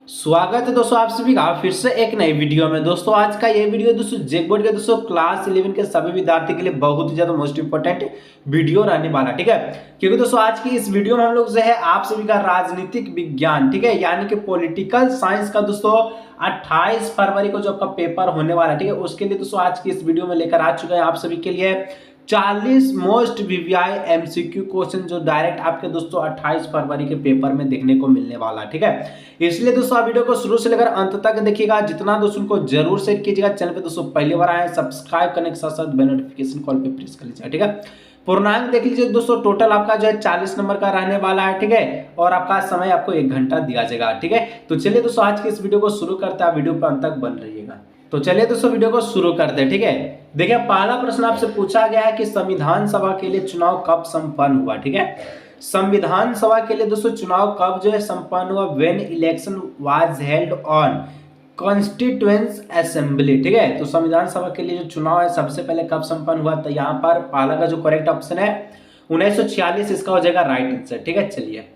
स्वागत है दोस्तों आप सभी का फिर से एक नई वीडियो में। दोस्तों आज का ये वीडियो दोस्तों जेक बोर्ड के दोस्तों क्लास 11 के सभी विद्यार्थी के लिए बहुत ही ज्यादा मोस्ट इंपोर्टेंट वीडियो रहने वाला, ठीक है। क्योंकि दोस्तों आज की इस वीडियो में हम लोग जो है आप सभी का राजनीतिक विज्ञान, ठीक है, यानी कि पॉलिटिकल साइंस का दोस्तों 28 फरवरी को जो आपका पेपर होने वाला है, ठीक है, उसके लिए दोस्तों आज की इस वीडियो में लेकर आ चुके हैं आप सभी के लिए 40 मोस्ट वीवीआई एमसीक्यू क्वेश्चन जो डायरेक्ट आपके दोस्तों 28 फरवरी के पेपर में देखने को मिलने वाला है, ठीक है। इसलिए दोस्तों वीडियो को शुरू से लेकर अंत तक देखिएगा। जितना दोस्तों को जरूर शेयर कीजिएगा। चैनल पे दोस्तों पहली बार आए सब्सक्राइब करने के साथ साथ बेल नोटिफिकेशन कॉल पे प्रेस कर लीजिएगा, ठीक है। पूर्णांक देख लीजिए दोस्तों, टोटल आपका जो है 40 नंबर का रहने वाला है, ठीक है, और आपका समय आपको 1 घंटा दिया जाएगा, ठीक है। तो चलिए दोस्तों आज की इस वीडियो को शुरू करते हैं, वीडियो पर अंत तक बन रहिएगा। तो चलिए दोस्तों वीडियो को शुरू करते हैं, ठीक है। देखिए पहला प्रश्न आपसे पूछा गया है कि संविधान सभा के लिए चुनाव कब संपन्न हुआ, ठीक है। संविधान सभा के लिए दोस्तों चुनाव कब जो है संपन्न हुआ? When election was held on constituent assembly, ठीक है। तो संविधान सभा के लिए जो चुनाव है सबसे पहले कब संपन्न हुआ? तो यहाँ पर पहला का जो करेक्ट ऑप्शन है 1946 इसका हो जाएगा राइट आंसर, ठीक है। चलिए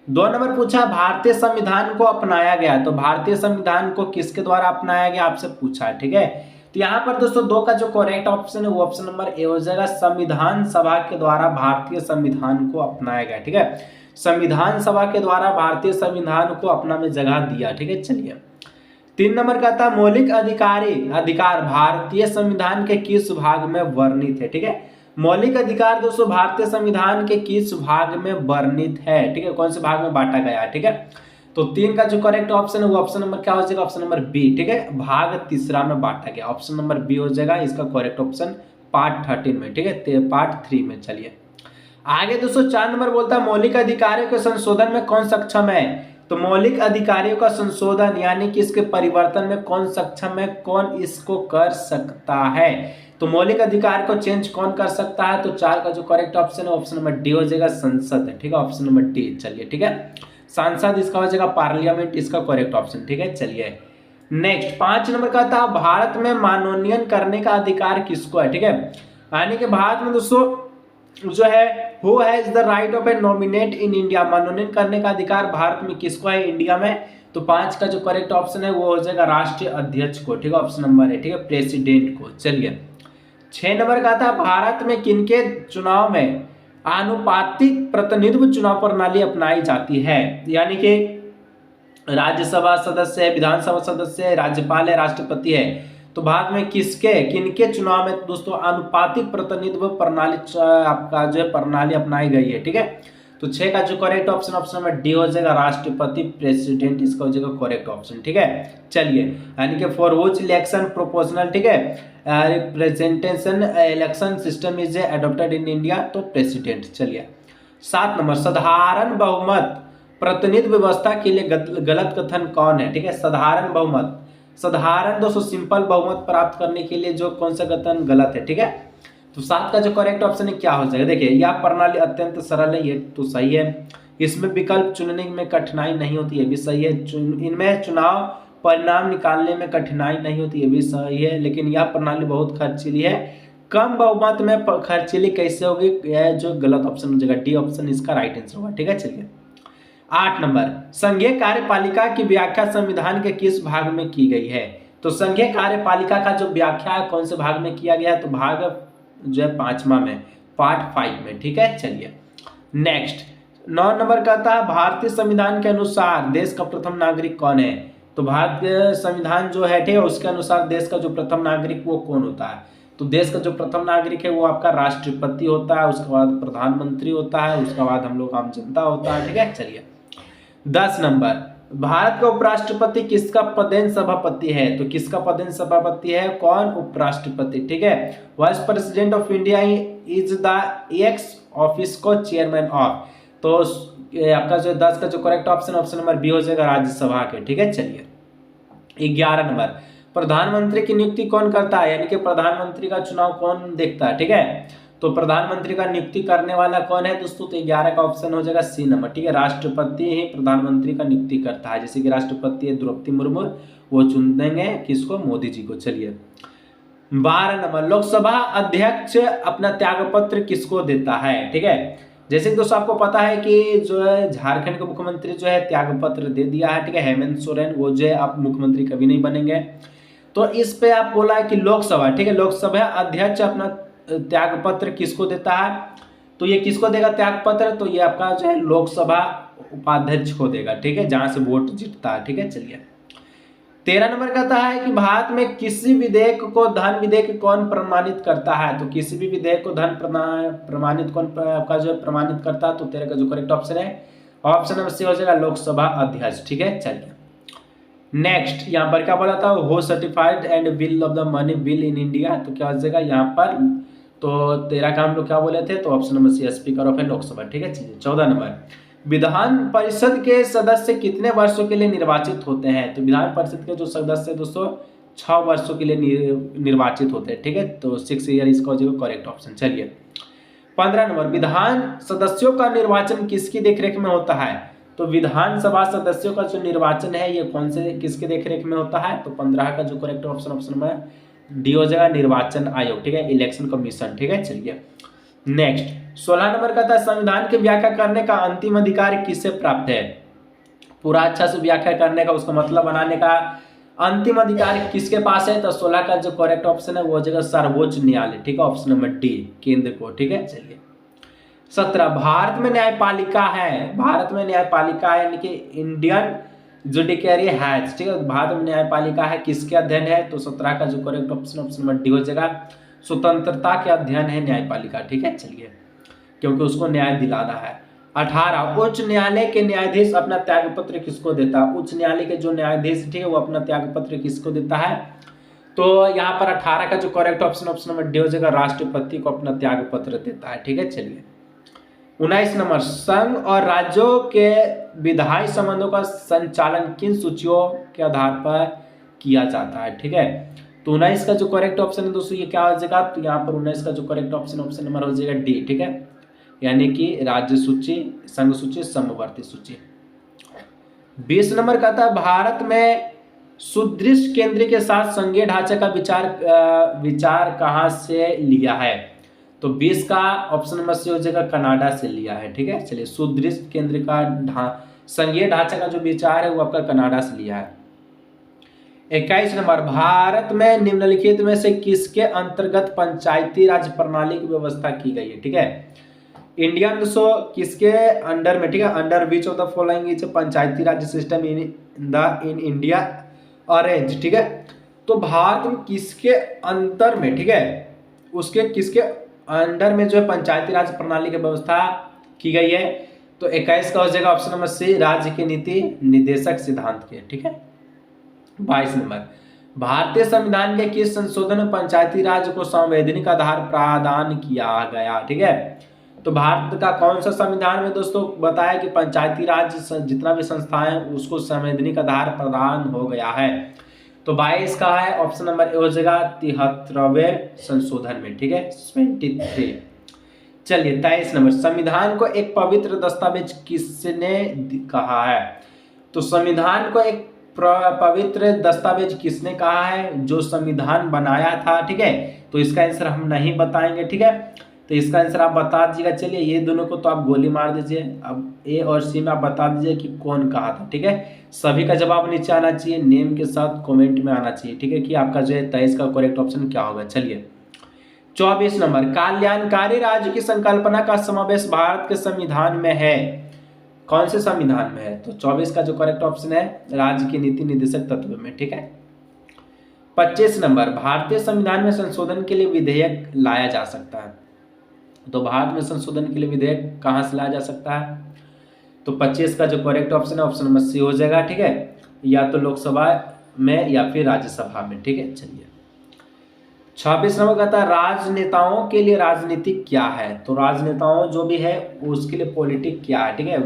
2 नंबर पूछा भारतीय संविधान को अपनाया गया, तो भारतीय संविधान को किसके द्वारा अपनाया गया आपसे पूछा है, ठीक है। तो यहाँ पर दोस्तों 2 का जो करेक्ट ऑप्शन है वो ऑप्शन नंबर ए हो जाएगा, संविधान सभा के द्वारा भारतीय संविधान को अपनाया गया, ठीक है। संविधान सभा के द्वारा भारतीय संविधान को अपना में जगह दिया, ठीक है। चलिए 3 नंबर का था मौलिक अधिकार भारतीय संविधान के किस भाग में वर्णित है, ठीक है। मौलिक अधिकार दोस्तों भारतीय संविधान के किस भाग में वर्णित है, ठीक है, कौन से भाग में बांटा गया है, ठीक है। तो 3 का जो करेक्ट ऑप्शन है वो ऑप्शन नंबर क्या हो जाएगा? ऑप्शन नंबर बी, ठीक है, भाग तीसरा में बांटा गया, ऑप्शन नंबर बी हो जाएगा इसका करेक्ट ऑप्शन पार्ट 13 में, ठीक है, पार्ट 3 में। चलिए आगे दोस्तों 4 नंबर बोलता है मौलिक अधिकारों के संशोधन में कौन सक्षम है? तो मौलिक अधिकारों का संशोधन यानी कि इसके परिवर्तन में कौन सक्षम है, कौन इसको कर सकता है? तो मौलिक अधिकार को चेंज कौन कर सकता है? तो 4 का जो करेक्ट ऑप्शन है ऑप्शन नंबर डी हो जाएगा, संसद है, ठीक है, ऑप्शन नंबर डी। चलिए ठीक है, सांसद इसका हो जाएगा पार्लियामेंट, इसका करेक्ट ऑप्शन, ठीक है। चलिए नेक्स्ट 5 नंबर का था भारत में मनोनयन करने का अधिकार किसको है, ठीक है। यानी कि भारत में दोस्तों जो है who has the right of A nominate in India, मनोनयन करने का अधिकार भारत में किसको है इंडिया में? तो 5 का जो करेक्ट ऑप्शन है वो हो जाएगा राष्ट्रीय अध्यक्ष को, ठीक है, ऑप्शन नंबर है, ठीक है, प्रेसिडेंट को। चलिए 6 नंबर का था भारत में किनके चुनाव में आनुपातिक प्रतिनिधित्व चुनाव प्रणाली अपनाई जाती है? यानी कि राज्यसभा सदस्य है, विधानसभा सदस्य है, राज्यपाल है, राष्ट्रपति है। तो भारत में किनके चुनाव में दोस्तों आनुपातिक प्रतिनिधित्व प्रणाली आपका जो है प्रणाली अपनाई गई है, ठीक है। तो 6 का जो correct option option number D हो जाएगा राष्ट्रपति प्रेसिडेंट, इसका हो जाएगा करेक्ट ऑप्शन, ठीक है। चलिए यानी कि फॉर व्हिच इलेक्शन प्रोपोर्शनल, ठीक है, representation election system is adopted in India, तो प्रेसिडेंट। चलिए 7 नंबर साधारण बहुमत प्रतिनिधि व्यवस्था के लिए गलत कथन कौन है, ठीक है। साधारण दोस्तों सिंपल बहुमत प्राप्त करने के लिए जो कौन सा कथन गलत है, ठीक है। तो 7 का जो करेक्ट ऑप्शन है क्या हो जाएगा? देखिए यह प्रणाली अत्यंत सरल है, ये तो सही है। इसमें विकल्प चुनने में कठिनाई नहीं होती, ये भी सही है। इनमें चुनाव परिणाम निकालने में कठिनाई नहीं होती, ये भी सही है। लेकिन यह प्रणाली बहुत खर्चीली है, कम बहुमत में खर्चीली कैसे होगी? यह जो गलत ऑप्शन हो जाएगा, डी ऑप्शन इसका राइट आंसर होगा, ठीक है। चलिए 8 नंबर संघीय कार्यपालिका की व्याख्या संविधान के किस भाग में की गई है? तो संघीय कार्यपालिका का जो व्याख्या है कौन से भाग में किया गया है? तो भाग जो है 5वां में, पार्ट 5 में, ठीक है। चलिए नेक्स्ट 9 नंबर का था भारतीय संविधान के अनुसार देश का प्रथम नागरिक कौन है? तो भारतीय संविधान जो है, ठीक है, उसके अनुसार देश का जो प्रथम नागरिक वो कौन होता है? तो देश का जो प्रथम नागरिक है वो आपका राष्ट्रपति होता है, उसके बाद प्रधानमंत्री होता है, उसके बाद हम लोग आम जनता होता है, ठीक है। चलिए 10 नंबर भारत का उपराष्ट्रपति किसका पदेन सभापति है? तो किसका पदेन सभापति है? कौन उपराष्ट्रपति, ठीक है। Vice president of India is the ex officio को चेयरमैन ऑफ, तो आपका जो 10 का जो correct option option number B हो जाएगा राज्यसभा के, ठीक है। चलिए 11 नंबर प्रधानमंत्री की नियुक्ति कौन करता है? यानी कि प्रधानमंत्री का चुनाव कौन देखता है, ठीक है। तो प्रधानमंत्री का नियुक्ति करने वाला कौन है दोस्तों? तो 11 का ऑप्शन हो जाएगा सी नंबर, ठीक है, राष्ट्रपति ही प्रधानमंत्री का नियुक्ति करता है। जैसे कि राष्ट्रपति है द्रौपदी मुर्मू, वो चुन देंगे किसको? मोदी जी को। चलिए 12 नंबर लोकसभा अध्यक्ष अपना त्यागपत्र किसको देता है, ठीक है। जैसे कि दोस्तों आपको पता है कि जो है झारखंड के मुख्यमंत्री जो है त्यागपत्र दे दिया है, ठीक है, हेमंत सोरेन, वो जो है अब मुख्यमंत्री कभी नहीं बनेंगे। तो इस पे आप बोला है कि लोकसभा, ठीक है, लोकसभा अध्यक्ष अपना त्यागपत्र किसको देता है, तो ये किसको देगा त्यागपत्र, तो ये आपका जो है लोकसभा उपाध्यक्ष को देगा, ठीक है, जहां से वोट जीतता है, ठीक है। चलिए 13 नंबर कहता है कि भारत में किसी विधेयक को धन विधेयक कौन प्रमाणित करता है, तो किसी भी विधेयक को धन प्रमाणित कौन आपका जो प्रमाणित करता है, तो 13 का जो करेक्ट ऑप्शन है ऑप्शन नंबर सी हो जाएगा लोकसभा अध्यक्ष, ठीक है। चलिए नेक्स्ट यहाँ पर क्या बोला था, हो certified and bill of the money bill in India, तो क्या हो जाएगा यहाँ पर, तो 13 का हम लोग क्या बोले थे, तो option number C speaker of Lok Sabha, ठीक है। चलिए 14 नंबर विधान परिषद के सदस्य कितने वर्षों के लिए निर्वाचित होते हैं, तो विधान परिषद के जो सदस्य दोस्तों 6 वर्षों के लिए निर्वाचित होते हैं, ठीक है, तो 6 ईयर इसका हो जाएगा करेक्ट ऑप्शन। चलिए 15 नंबर विधान सदस्यों का निर्वाचन किसकी देखरेख में होता है, तो विधानसभा सदस्यों का जो निर्वाचन है ये कौन से किसके देखरेख में होता है, तो 15 का जो करेक्ट ऑप्शन ऑप्शन में डी हो जाएगा निर्वाचन आयोग, ठीक है, इलेक्शन कमीशन, ठीक है। चलिए नेक्स्ट 16 नंबर का था संविधान की व्याख्या करने का अंतिम अधिकार किससे प्राप्त है, पूरा अच्छा से व्याख्या करने का उसका मतलब बनाने का अंतिम अधिकार किसके पास है, तो 16 का जो करेक्ट ऑप्शन है वो हो जाएगा सर्वोच्च न्यायालय, ठीक है, ऑप्शन नंबर डी केंद्र को, ठीक है। चलिए 17 भारत में न्यायपालिका है, भारत में न्यायपालिका है यानी कि इंडियन जुडिशियरी हैज, ठीक है, भारत में न्यायपालिका है किसके अध्ययन है, तो 17 का जो correct option option number D हो जाएगा स्वतंत्रता के अध्ययन है न्यायपालिका, ठीक है। चलिए क्योंकि उसको न्याय दिलाना है। 18 उच्च न्यायालय के न्यायाधीश अपना त्यागपत्र किसको देता है, उच्च न्यायालय के जो न्यायाधीश, ठीक है, वो अपना त्यागपत्र किसको देता है, तो यहाँ पर 18 का जो correct option option number D हो जाएगा राष्ट्रपति को अपना त्यागपत्र देता है, ठीक है। चलिए 19 नंबर संघ और राज्यों के विधायी संबंधों का संचालन किन सूचियों के आधार पर किया जाता है, ठीक है, तो 19 का जो करेक्ट ऑप्शन है दोस्तों ये क्या हो जाएगा, तो यहाँ पर 19 का जो करेक्ट ऑप्शन ऑप्शन नंबर हो जाएगा डी, ठीक है, यानी कि राज्य सूची, संघ सूची, समवर्ती सूची। 20 नंबर कहता है भारत में सुदृढ़ केंद्र के साथ संघीय ढांचे का विचार कहाँ से लिया है, तो 20 का ऑप्शन नंबर सी हो जाएगा कनाडा से लिया है, ठीक है। चलिए सुदृढ़ केंद्र का संघीय ढांचा का जो विचार है वो आपका कनाडा से लिया है। 21 नंबर भारत में निम्नलिखित में से किसके अंतर्गत पंचायती राज प्रणाली की व्यवस्था की गई है, ठीक है, इंडियन दोस्तों किसके अंडर में, ठीक है, under which of the following is Panchayati Raj system in India arrange, ठीक है, तो भारत में किसके अंतर में, ठीक है, उसके किसके अंडर में जो है पंचायती राज प्रणाली की व्यवस्था की गई है, तो 21 का हो जाएगा ऑप्शन नंबर सी राज्य की नीति निदेशक सिद्धांत के, ठीक है। 22 नंबर भारतीय संविधान के किस संशोधन में पंचायती राज को संवैधानिक आधार प्रदान किया गया, ठीक है, तो भारत का कौन सा संविधान में दोस्तों बताया कि पंचायती राज जितना भी संस्थाएं हैं उसको संवैधानिक आधार प्रदान हो गया है, तो 22 का है ऑप्शन नंबर ए हो जाएगा 73वें संशोधन में, ठीक है, 23। चलिए 23 नंबर संविधान को एक पवित्र दस्तावेज किसने कहा है, तो संविधान को एक पवित्र दस्तावेज किसने कहा है, जो संविधान बनाया था, ठीक है, तो इसका आंसर हम नहीं बताएंगे, ठीक है, तो इसका आंसर आप बता दीजिएगा। चलिए ये दोनों को तो आप गोली मार दीजिए, अब ए और सी में आप बता दीजिए कि कौन कहा था, ठीक है, सभी का जवाब नीचे आना चाहिए, नेम के साथ कमेंट में आना चाहिए, ठीक है, कि आपका जो है 23 का करेक्ट ऑप्शन क्या होगा। चलिए 24 नंबर कल्याणकारी राज्य की संकल्पना का समावेश भारत के संविधान में है, कौन से संविधान में है, तो 24 का जो करेक्ट ऑप्शन है राज्य की नीति निर्देशक तत्व में, ठीक है। 25 नंबर भारतीय संविधान में संशोधन के लिए विधेयक लाया जा सकता है, तो भारत में संशोधन के लिए विधेयक कहाँ से लाया जा सकता है, तो 25 का जो करेक्ट ऑप्शन है ऑप्शन नंबर सी हो जाएगा, ठीक है, या तो लोकसभा में या फिर राज्यसभा में, ठीक है। चलिए 26 नंबर कहता है राजनेताओं के लिए राजनीति क्या है, तो राजनेताओं जो भी है उसके लिए पॉलिटिक क्या है, ठीक है,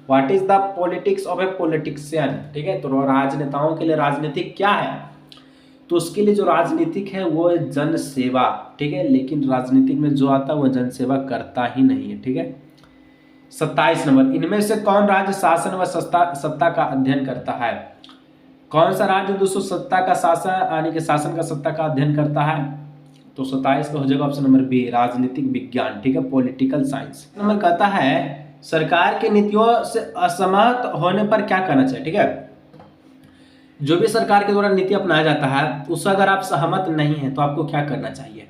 what is the politics of a politician, ठीक है, तो राजनेताओं के लिए राजनीति क्या है, तो उसके लिए जो राजनीतिक है वो है जन सेवा, ठीक है, लेकिन राजनीतिक में जो आता है वो जन सेवा करता ही नहीं है, ठीक है। 27 नंबर इनमें से कौन राज्य शासन व सत्ता का अध्ययन करता है, कौन सा राज्य दोस्तों सत्ता का शासन यानी कि शासन का सत्ता का अध्ययन करता है, तो 27 का हो जाएगा ऑप्शन नंबर बी राजनीतिक विज्ञान, ठीक है, पॉलिटिकल साइंस। नंबर कहता है सरकार की नीतियों से असहमत होने पर क्या करना चाहिए, ठीक है। जो भी सरकार के द्वारा नीति अपनाया जाता है उससे अगर आप सहमत नहीं है तो आपको क्या करना चाहिए।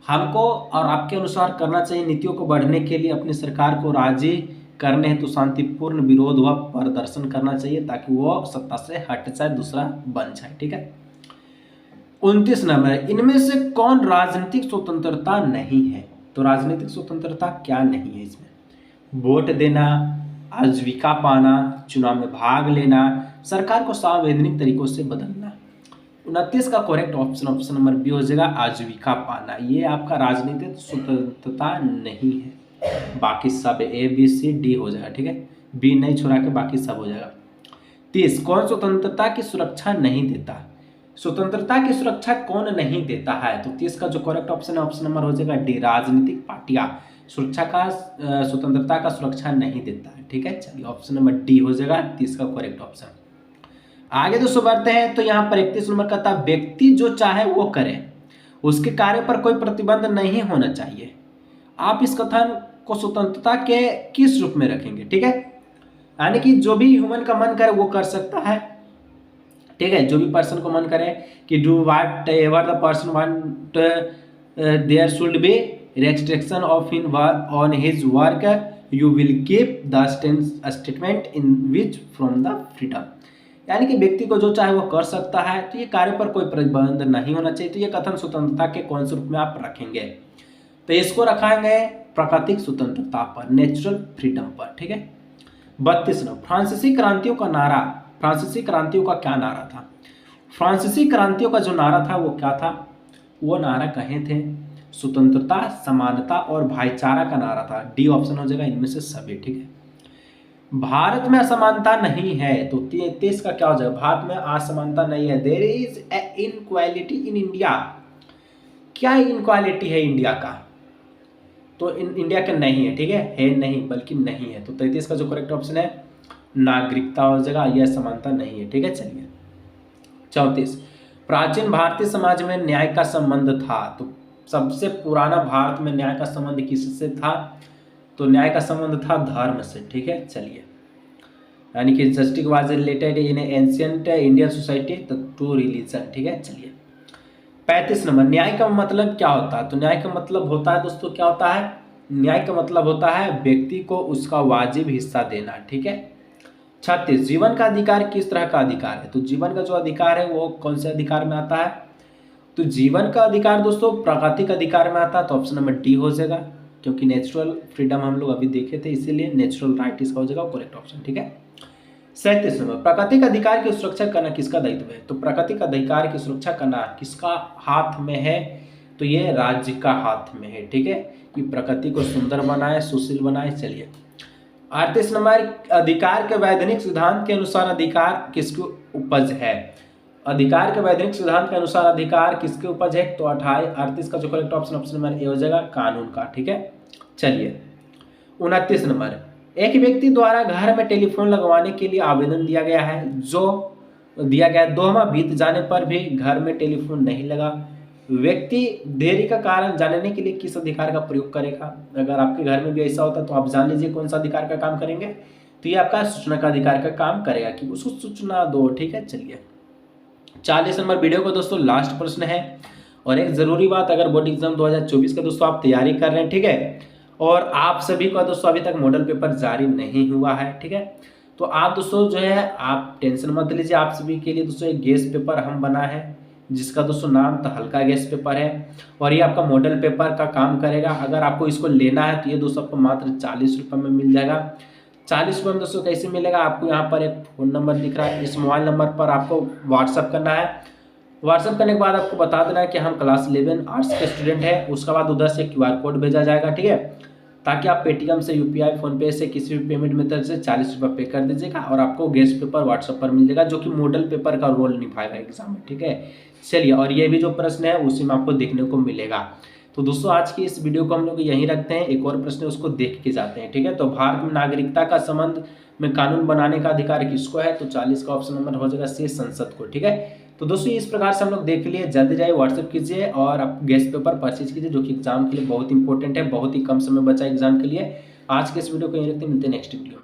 हमको और आपके अनुसार करना चाहिए नीतियों को बढ़ने के लिए अपनी सरकार को राजी करने हेतु शांतिपूर्ण विरोध व प्रदर्शन करना चाहिए ताकि वो सत्ता से हट जाए, दूसरा बन जाए, ठीक है। 29 नंबर, इनमें से कौन राजनीतिक स्वतंत्रता नहीं है। तो राजनीतिक स्वतंत्रता क्या नहीं है इसमें? वोट देना, आजीविका पाना, चुनाव में भाग लेना, सरकार को संवैधानिक तरीकों से बदलना। 29 का correct option option number B हो जाएगा आजीविका पाना। ये आपका राजनीतिक स्वतंत्रता नहीं है। बाकी सब ए बी सी डी हो जाएगा, ठीक है, बी नहीं छोड़ा के बाकी सब हो जाएगा। 30, कौन स्वतंत्रता की सुरक्षा नहीं देता। स्वतंत्रता की सुरक्षा कौन नहीं देता है। तो 30 का जो करेक्ट ऑप्शन है ऑप्शन नंबर हो जाएगा डी राजनीतिक पार्टियां सुरक्षा का स्वतंत्रता का सुरक्षा नहीं देता है, ठीक है। चलिए ऑप्शन नंबर डी हो जाएगा 30 का करेक्ट ऑप्शन। आगे दोस्तों बढ़ते हैं तो यहाँ पर 31 नंबर कहता है व्यक्ति जो चाहे वो करे, उसके कार्य पर कोई प्रतिबंध नहीं होना चाहिए। आप इस कथन को स्वतंत्रता के किस रूप में रखेंगे, ठीक है। यानी कि जो भी ह्यूमन का मन करे वो कर सकता है, ठीक है। जो भी पर्सन को मन करे कि do whatever the person want there should be restriction of in work on his work you will keep the statement in which from the freedom। यानी कि व्यक्ति को जो चाहे वो कर सकता है, तो ये कार्य पर कोई प्रतिबंध नहीं होना चाहिए। तो ये कथन स्वतंत्रता के कौन से रूप में आप रखेंगे। तो इसको रखाएंगे प्राकृतिक स्वतंत्रता पर, नेचुरल फ्रीडम पर, ठीक है। 32 नंबर, फ्रांसीसी क्रांतियों का नारा। फ्रांसीसी क्रांतियों का क्या नारा था। फ्रांसीसी क्रांतियों का जो नारा था वो क्या था। वो नारा कहे थे स्वतंत्रता, समानता और भाईचारा का नारा था। डी ऑप्शन हो जाएगा इनमें से सभी, ठीक है। भारत में असमानता नहीं है। तो 33 का क्या हो जाएगा, भारत में असमानता नहीं है। There is a inequality in India. क्या इनक्वालिटी है इंडिया का। तो इंडिया का नहीं है, ठीक है नहीं बल्कि नहीं है। तो 33 का जो करेक्ट ऑप्शन है नागरिकता हो जाएगा, यह समानता नहीं है, ठीक है। चलिए 34, प्राचीन भारतीय समाज में न्याय का संबंध था। तो सबसे पुराना भारत में न्याय का संबंध किससे था। तो न्याय का संबंध था धर्म से, ठीक है। चलिए यानी कि justice was related in ancient Indian society to religion, ठीक है। चलिए 35 नंबर, न्याय का मतलब क्या होता है। तो न्याय का मतलब होता है दोस्तों क्या होता है, न्याय का मतलब होता है व्यक्ति को उसका वाजिब हिस्सा देना, ठीक है। 36, जीवन का अधिकार किस तरह का अधिकार है। तो जीवन का जो अधिकार है वो कौन से अधिकार में आता है। तो जीवन का अधिकार दोस्तों प्राकृतिक अधिकार में आता है। तो ऑप्शन नंबर डी हो जाएगा, क्योंकि नेचुरल फ्रीडम हम लोग अभी देखे थे, इसीलिए नेचुरल राइट इसका हो जाएगा करेक्ट ऑप्शन, ठीक है। 37 नंबर, प्राकृतिक अधिकार की सुरक्षा करना किसका दायित्व है। तो प्राकृतिक अधिकार की सुरक्षा करना किसका हाथ में है। तो ये राज्य का हाथ में है, ठीक है, कि प्रकृति को सुंदर बनाए, सुशील बनाए। चलिए 38 नंबर, अधिकार के वैधानिक सिद्धांत के अनुसार अधिकार किसकी उपज है। अधिकार के वैधानिक सिद्धांत के अनुसार अधिकार किसके उपज है। तो 38 का जो correct option option number A हो जाएगा कानून का, ठीक है। चलिए 29 नंबर, एक व्यक्ति द्वारा घर में टेलीफोन लगवाने के लिए आवेदन दिया गया है, जो दिया गया 2 माह बीत जाने पर भी घर में टेलीफोन नहीं लगा। व्यक्ति देरी का कारण जानने के लिए किस अधिकार का प्रयोग करेगा। अगर आपके घर में भी ऐसा होता तो आप जान लीजिए कौन सा अधिकार का काम करेंगे। तो ये आपका सूचना का अधिकार का काम करेगा कि उसको सूचना दो, ठीक है। चलिए 40 नंबर वीडियो का दोस्तों लास्ट प्रश्न है। और एक जरूरी बात, अगर बोर्ड एग्जाम 2024 का दोस्तों आप तैयारी कर रहे हैं, ठीक है, और आप सभी का दोस्तों अभी तक मॉडल पेपर जारी नहीं हुआ है, ठीक है, तो आप दोस्तों जो है आप टेंशन मत लीजिए। आप सभी के लिए दोस्तों एक गेस पेपर हम बना है जिसका दोस्तों नाम तो हल्का गेस पेपर है, और ये आपका मॉडल पेपर का काम करेगा। अगर आपको इसको लेना है तो ये दोस्तों आपको मात्र 40 रुपये में मिल जाएगा। 40 रुपये में दोस्तों कैसे मिलेगा, आपको यहाँ पर एक फ़ोन नंबर दिख रहा है, इस मोबाइल नंबर पर आपको व्हाट्सअप करना है। व्हाट्सअप करने के बाद आपको बता देना है कि हम क्लास 11 आर्ट्स के स्टूडेंट हैं। उसके बाद उधर से QR कोड भेजा जाएगा, ठीक है, ताकि आप पेटीएम से, UPI, फ़ोनपे से किसी भी पेमेंट मेथड से 40 रुपये पे कर दीजिएगा और आपको गेस्ट पेपर व्हाट्सएप पर मिल जाएगा, जो कि मॉडल पेपर का रोल निभाएगा एग्जाम में, ठीक है। चलिए, और ये भी जो प्रश्न है उसी में आपको देखने को मिलेगा। तो दोस्तों आज की इस वीडियो को हम लोग यहीं रखते हैं। एक और प्रश्न है उसको देख के जाते हैं, ठीक है। तो भारत में नागरिकता का संबंध में कानून बनाने का अधिकार किसको है। तो 40 का ऑप्शन नंबर हो जाएगा सी, संसद को, ठीक है। तो दोस्तों इस प्रकार से हम लोग देख लिए, जल्दी जाइए व्हाट्सएप कीजिए और आप गेस्ट पेपर परचेज कीजिए, जो कि एग्जाम के लिए बहुत इंपॉर्टेंट है, बहुत ही कम समय बचा एग्जाम के लिए। आज के इस वीडियो को यहीं रखते हैं, मिलते हैं नेक्स्ट वीडियो में।